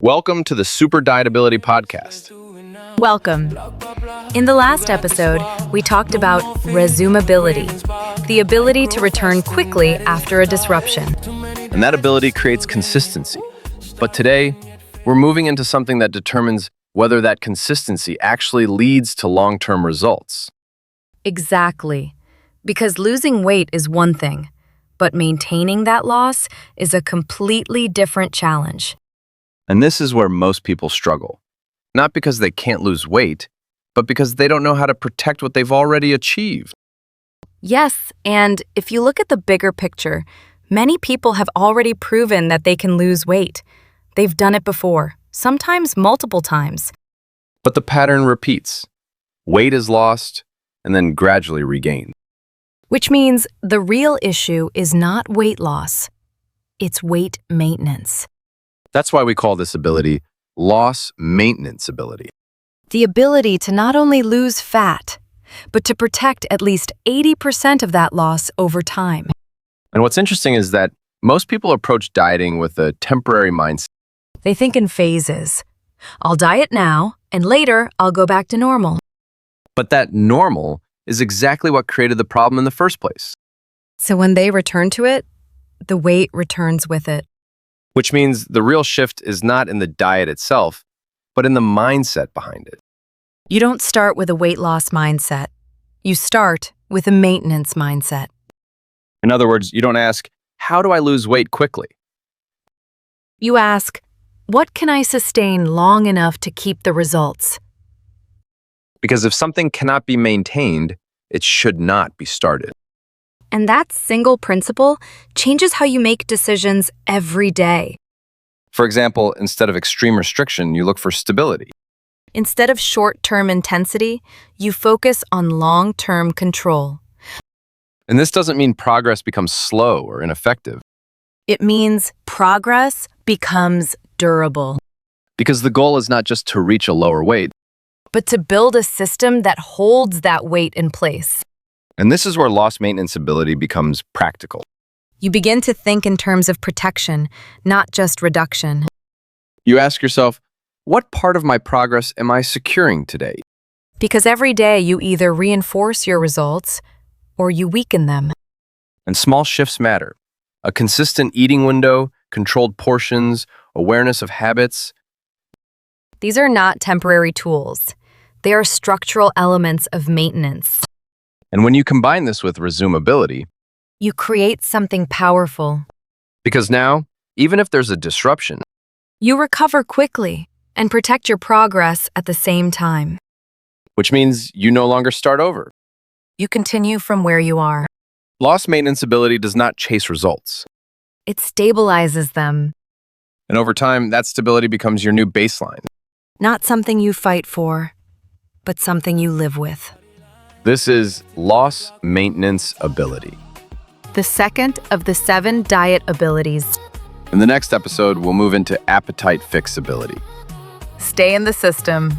Welcome to the Super Dietability Podcast. Welcome. In the last episode, we talked about resumability, the ability to return quickly after a disruption. And that ability creates consistency. But today, we're moving into something that determines whether that consistency actually leads to long-term results. Exactly. Because losing weight is one thing, but maintaining that loss is a completely different challenge. And this is where most people struggle. Not because they can't lose weight, but because they don't know how to protect what they've already achieved. Yes, and if you look at the bigger picture, many people have already proven that they can lose weight. They've done it before, sometimes multiple times. But the pattern repeats. Weight is lost and then gradually regained. Which means the real issue is not weight loss, it's weight maintenance. That's why we call this ability loss maintenance ability. The ability to not only lose fat, but to protect at least 80% of that loss over time. And what's interesting is that most people approach dieting with a temporary mindset. They think in phases. I'll diet now, and later I'll go back to normal. But that normal is exactly what created the problem in the first place. So when they return to it, the weight returns with it. Which means the real shift is not in the diet itself, but in the mindset behind it. You don't start with a weight loss mindset. You start with a maintenance mindset. In other words, you don't ask, how do I lose weight quickly? You ask, what can I sustain long enough to keep the results? Because if something cannot be maintained, it should not be started. And that single principle changes how you make decisions every day. For example, instead of extreme restriction, you look for stability. Instead of short-term intensity, you focus on long-term control. And this doesn't mean progress becomes slow or ineffective, It means progress becomes durable, because the goal is not just to reach a lower weight. but to build a system that holds that weight in place. And this is where loss maintenance ability becomes practical. You begin to think in terms of protection, not just reduction. You ask yourself, what part of my progress am I securing today? Because every day you either reinforce your results or you weaken them. And small shifts matter. A consistent eating window, controlled portions, awareness of habits. These are not temporary tools. They are structural elements of maintenance. And when you combine this with resumability, You create something powerful. because now, even if there's a disruption, You recover quickly and protect your progress at the same time. which means you no longer start over. You continue from where you are. Loss maintenance ability does not chase results. It stabilizes them, And over time, that stability becomes your new baseline. not something you fight for, but something you live with. This is loss maintenance ability. The second of the 7 diet abilities. In the next episode, we'll move into appetite fixability. Stay in the system